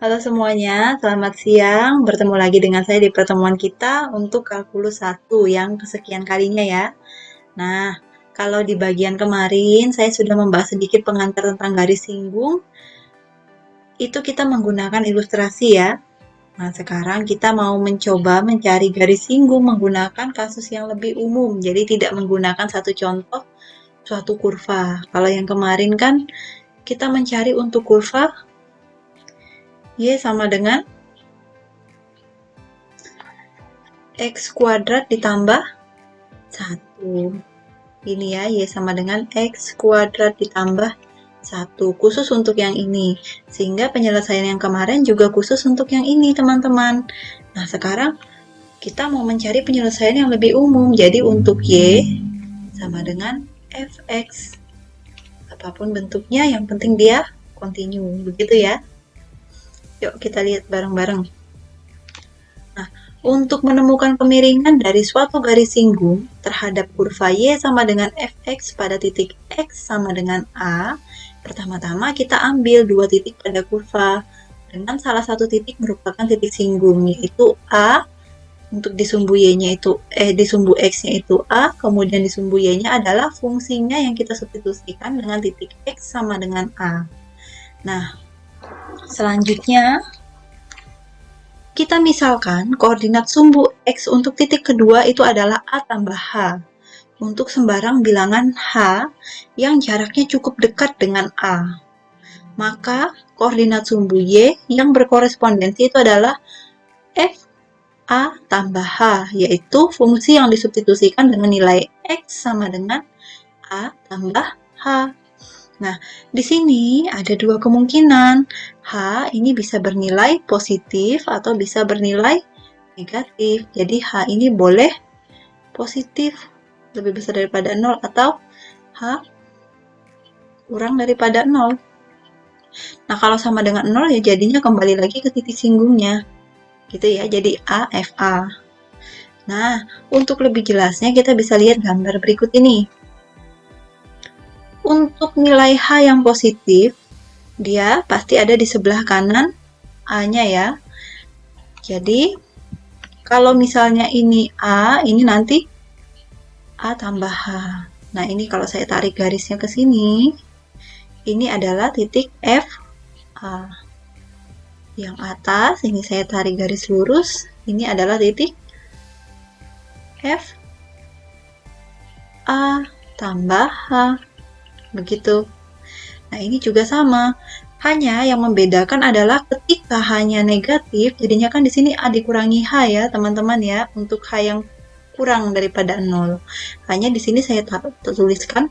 Halo semuanya, selamat siang. Bertemu lagi dengan saya di pertemuan kita untuk kalkulus 1 yang kesekian kalinya ya. Nah, kalau di bagian kemarin saya sudah membahas sedikit pengantar tentang garis singgung, itu kita menggunakan ilustrasi ya. Nah, sekarang kita mau mencoba mencari garis singgung menggunakan kasus yang lebih umum, jadi tidak menggunakan satu contoh suatu kurva. Kalau yang kemarin kan kita mencari untuk kurva Y sama dengan X kuadrat ditambah 1. Ini ya, Y sama dengan X kuadrat ditambah 1. Khusus untuk yang ini. Sehingga penyelesaian yang kemarin juga khusus untuk yang ini, teman-teman. Nah, sekarang kita mau mencari penyelesaian yang lebih umum. Jadi, untuk Y sama dengan Fx. Apapun bentuknya, yang penting dia continue. Begitu ya. Yuk, kita lihat bareng-bareng. Nah, untuk menemukan kemiringan dari suatu garis singgung terhadap kurva Y sama dengan Fx pada titik X sama dengan A, pertama-tama kita ambil dua titik pada kurva dengan salah satu titik merupakan titik singgung, yaitu A. Untuk di sumbu Y-nya itu, di sumbu X-nya itu A, kemudian di sumbu Y-nya adalah fungsinya yang kita substitusikan dengan titik X sama dengan A. Nah, selanjutnya kita misalkan koordinat sumbu X untuk titik kedua itu adalah A tambah H. Untuk sembarang bilangan H yang jaraknya cukup dekat dengan A. Maka koordinat sumbu Y yang berkorespondensi itu adalah F A tambah H, yaitu fungsi yang disubstitusikan dengan nilai X sama dengan A tambah H. Nah, di sini ada dua kemungkinan. H ini bisa bernilai positif atau bisa bernilai negatif. Jadi H ini boleh positif, lebih besar daripada 0, atau H kurang daripada 0. Nah, kalau sama dengan 0 ya jadinya kembali lagi ke titik singgungnya. Gitu ya, jadi A, F, A. Nah, untuk lebih jelasnya kita bisa lihat gambar berikut ini. Untuk nilai H yang positif, dia pasti ada di sebelah kanan A-nya ya. Jadi, kalau misalnya ini A, ini nanti A tambah H. Nah, ini kalau saya tarik garisnya ke sini, ini adalah titik F A. Yang atas, ini saya tarik garis lurus, ini adalah titik F A tambah H. Begitu. Nah, ini juga sama. Hanya yang membedakan adalah ketika H-nya negatif, jadinya kan di sini A dikurangi H ya, teman-teman ya, untuk H yang kurang daripada 0. Hanya di sini saya tuliskan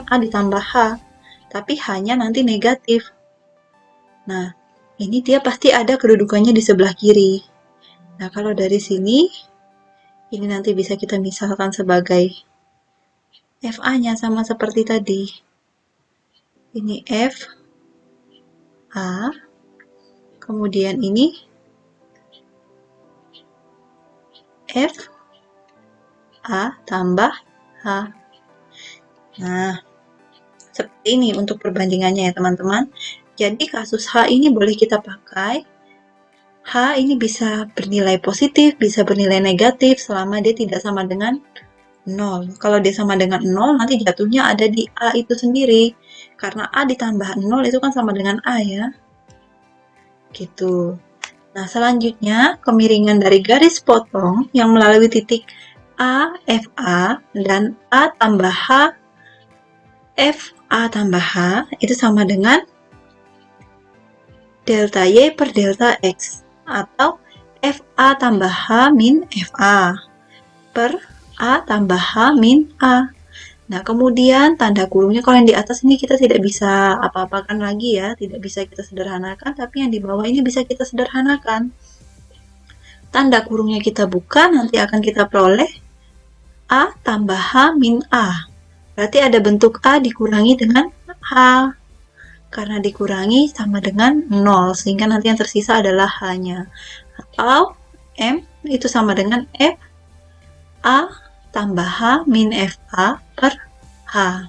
A ditambah H, tapi H-nya nanti negatif. Nah, ini dia pasti ada kedudukannya di sebelah kiri. Nah, kalau dari sini, ini nanti bisa kita misalkan sebagai FA-nya sama seperti tadi. Ini F A, kemudian ini F A tambah H. Nah, seperti ini untuk perbandingannya ya teman-teman. Jadi kasus H ini boleh kita pakai. H ini bisa bernilai positif, bisa bernilai negatif selama dia tidak sama dengan 0. Kalau dia sama dengan 0, nanti jatuhnya ada di A itu sendiri. Karena A ditambah 0 itu kan sama dengan A ya. Gitu. Nah, selanjutnya kemiringan dari garis potong yang melalui titik A, F, A, dan A tambah H, F, A tambah H, itu sama dengan delta Y per delta X, atau F, A tambah H min F, A, per A tambah H min A. Nah, kemudian tanda kurungnya kalau yang di atas ini kita tidak bisa apa-apakan lagi ya, tidak bisa kita sederhanakan, tapi yang di bawah ini bisa kita sederhanakan. Tanda kurungnya kita buka, nanti akan kita peroleh A tambah H min A. Berarti ada bentuk A dikurangi dengan H. Karena dikurangi sama dengan 0, sehingga nanti yang tersisa adalah H-nya. Atau M itu sama dengan F A tambah H min FA per H.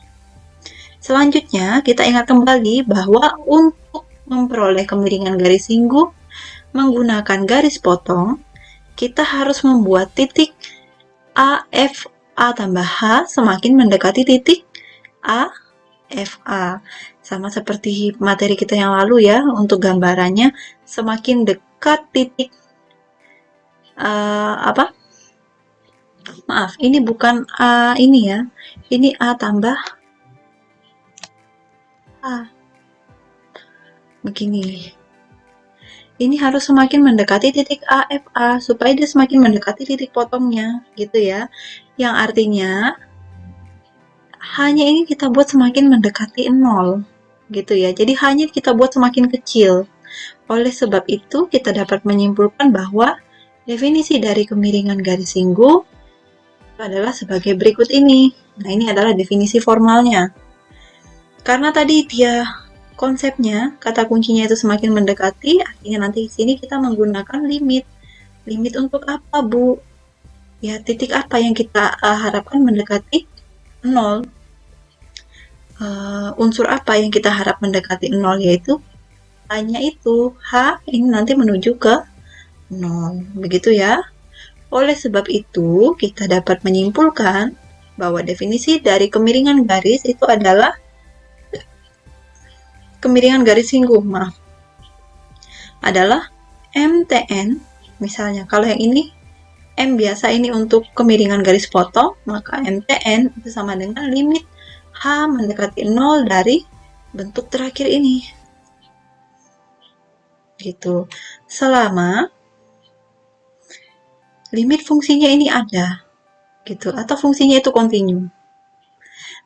Selanjutnya, kita ingat kembali bahwa untuk memperoleh kemiringan garis singgung menggunakan garis potong, kita harus membuat titik AFA tambah H semakin mendekati titik AFA. Sama seperti materi kita yang lalu ya, untuk gambarannya semakin dekat titik maaf, ini bukan A ini ya, ini A tambah A. Begini. Ini harus semakin mendekati titik AFA supaya dia semakin mendekati titik potongnya, gitu ya. Yang artinya hanya ini kita buat semakin mendekati 0, gitu ya. Jadi hanya kita buat semakin kecil. Oleh sebab itu, kita dapat menyimpulkan bahwa definisi dari kemiringan garis singgung adalah sebagai berikut ini. Nah, ini adalah definisi formalnya. Karena tadi dia konsepnya, kata kuncinya itu semakin mendekati, artinya nanti di sini kita menggunakan limit. Limit untuk apa, Bu? Ya, titik apa yang kita harapkan mendekati 0? Unsur apa yang kita harap mendekati 0, yaitu hanya itu. H ini nanti menuju ke 0. Begitu ya. Oleh sebab itu, kita dapat menyimpulkan bahwa definisi dari kemiringan garis itu adalah kemiringan garis singgung, maaf, adalah MTN. Misalnya, kalau yang ini M biasa ini untuk kemiringan garis potong, maka MTN itu sama dengan limit H mendekati 0 dari bentuk terakhir ini. Gitu. Selama limit fungsinya ini ada, gitu, atau fungsinya itu kontinu.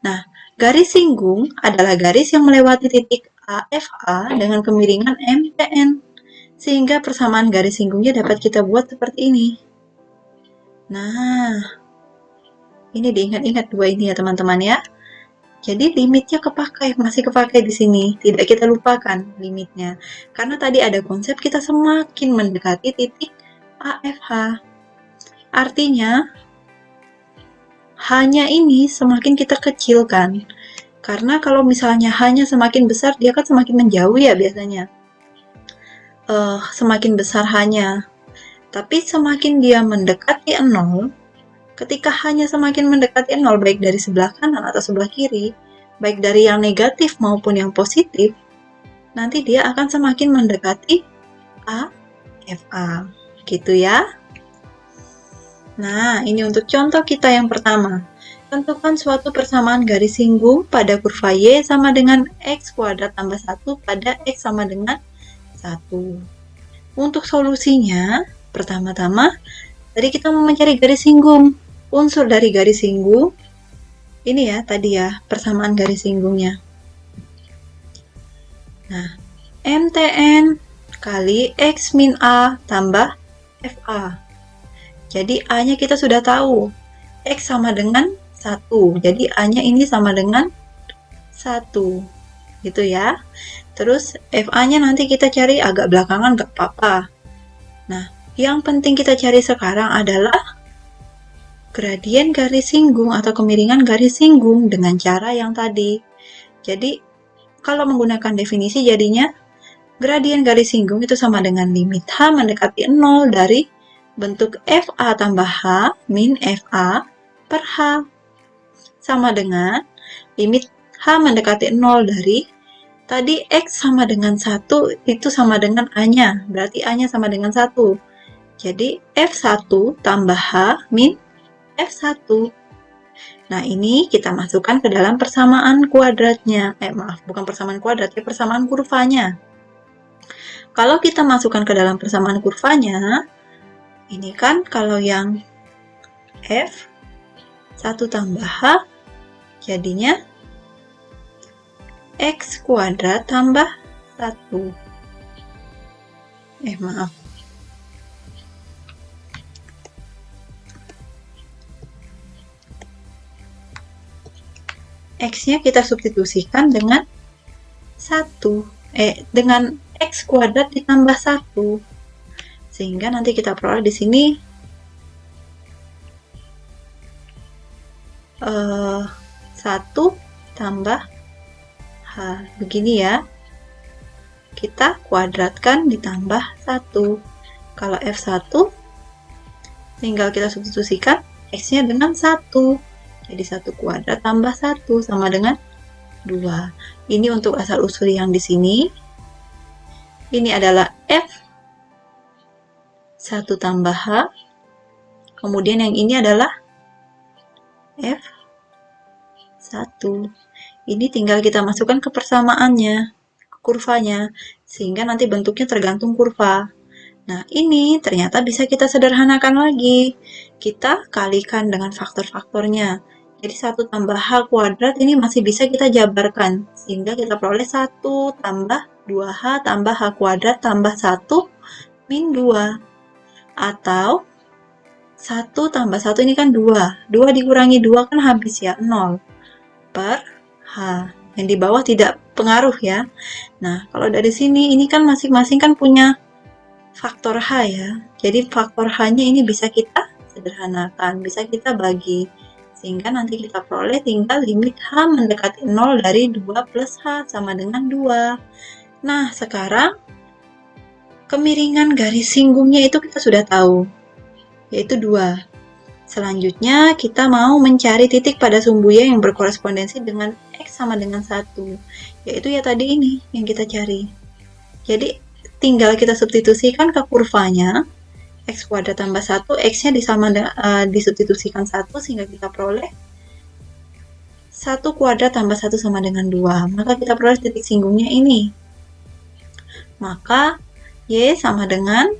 Nah, garis singgung adalah garis yang melewati titik AFA dengan kemiringan MTN, sehingga persamaan garis singgungnya dapat kita buat seperti ini. Nah, ini diingat-ingat dua ini ya teman-teman ya. Jadi limitnya masih kepakai di sini, tidak kita lupakan limitnya. Karena tadi ada konsep kita semakin mendekati titik AFH. Artinya, hanya ini semakin kita kecilkan. Karena kalau misalnya hanya semakin besar, dia kan semakin menjauh ya biasanya. Semakin besar hanya. Tapi semakin dia mendekati 0, ketika hanya semakin mendekati 0, baik dari sebelah kanan atau sebelah kiri, baik dari yang negatif maupun yang positif, nanti dia akan semakin mendekati AFA. Gitu ya. Nah, ini untuk contoh kita yang pertama. Tentukan suatu persamaan garis singgung pada kurva Y sama dengan X kuadrat tambah 1 pada X sama dengan 1. Untuk solusinya, pertama-tama, tadi kita mau mencari garis singgung. Unsur dari garis singgung, ini ya, tadi ya, persamaan garis singgungnya. Nah, MTN kali X min A tambah FA. Jadi A-nya kita sudah tahu, X sama dengan 1. Jadi A-nya ini sama dengan 1. Gitu ya. Terus FA-nya nanti kita cari agak belakangan, gak apa-apa. Nah, yang penting kita cari sekarang adalah gradien garis singgung atau kemiringan garis singgung dengan cara yang tadi. Jadi, kalau menggunakan definisi jadinya gradien garis singgung itu sama dengan limit H mendekati 0 dari bentuk FA tambah H min FA per H. Sama dengan limit H mendekati 0 dari tadi X sama dengan 1 itu sama dengan A-nya. Berarti A-nya sama dengan 1. Jadi F1 tambah H min F1. Nah, ini kita masukkan ke dalam persamaan kuadratnya. Bukan persamaan kuadrat, ya persamaan kurvanya. Kalau kita masukkan ke dalam persamaan kurvanya, ini kan kalau yang F1 tambah H, jadinya X kuadrat tambah 1. X-nya kita substitusikan dengan 1. Dengan X kuadrat ditambah 1. Sehingga nanti kita peroleh di sini 1 tambah H. Begini ya. kita kuadratkan ditambah 1. Kalau F1 tinggal kita substitusikan X-nya dengan 1. Jadi 1 kuadrat tambah 1 sama dengan 2. Ini untuk asal-usul yang di sini. Ini adalah F1 tambah H. Kemudian yang ini adalah F1. Ini tinggal kita masukkan ke persamaannya, ke kurvanya, sehingga nanti bentuknya tergantung kurva. Nah, ini ternyata bisa kita sederhanakan lagi. Kita kalikan dengan faktor-faktornya. Jadi 1 tambah H kuadrat ini masih bisa kita jabarkan, sehingga kita peroleh 1 tambah 2H tambah H kuadrat tambah 1 min 2. Atau 1 tambah 1 ini kan 2. 2 dikurangi 2 kan habis ya, 0 per H. Yang di bawah tidak pengaruh ya. Nah, kalau dari sini ini kan masing-masing kan punya faktor H ya. Jadi faktor H-nya ini bisa kita sederhanakan, bisa kita bagi. Sehingga nanti kita peroleh tinggal limit H mendekati 0 dari 2 plus H sama dengan 2. Nah, sekarang kemiringan garis singgungnya itu kita sudah tahu, yaitu 2. Selanjutnya, kita mau mencari titik pada sumbunya yang berkorespondensi dengan X sama dengan 1. Yaitu ya tadi ini yang kita cari. Jadi, tinggal kita substitusikan ke kurvanya. X kuadrat tambah 1, X-nya disubstitusikan 1 sehingga kita peroleh 1 kuadrat tambah 1 sama dengan 2. Maka kita peroleh titik singgungnya ini. Maka Y sama dengan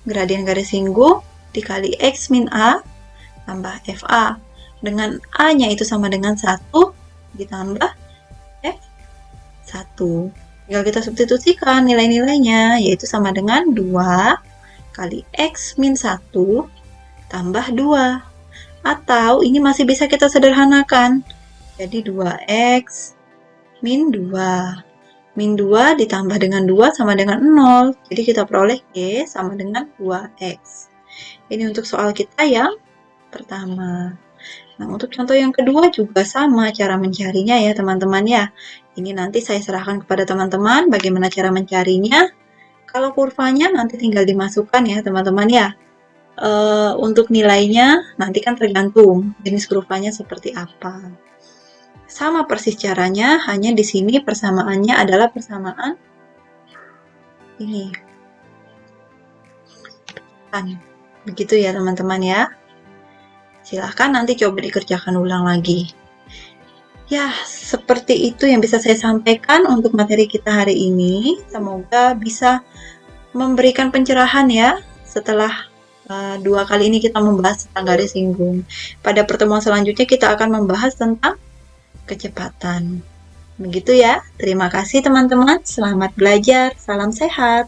gradien garis singgung dikali X min A tambah FA. Dengan A-nya itu sama dengan 1 ditambah F1. Tinggal kita substitusikan nilai-nilainya, yaitu sama dengan 2 kali X min 1 tambah 2. Atau ini masih bisa kita sederhanakan. Jadi 2X min 2. Min 2 ditambah dengan 2 sama dengan 0. Jadi kita peroleh Y sama dengan 2X. Ini untuk soal kita yang pertama. Nah, untuk contoh yang kedua juga sama cara mencarinya ya teman-teman ya. Ini nanti saya serahkan kepada teman-teman bagaimana cara mencarinya. Kalau kurvanya nanti tinggal dimasukkan ya teman-teman ya. Untuk nilainya nanti kan tergantung jenis kurvanya seperti apa. Sama persis caranya, hanya di sini persamaannya adalah persamaan ini. Begitu ya teman-teman ya. Silahkan nanti coba dikerjakan ulang lagi. Ya, seperti itu yang bisa saya sampaikan untuk materi kita hari ini. Semoga bisa memberikan pencerahan ya setelah 2 kali ini kita membahas tentang garis singgung. Pada pertemuan selanjutnya kita akan membahas tentang kecepatan. Begitu ya. Terima kasih teman-teman. Selamat belajar. Salam sehat.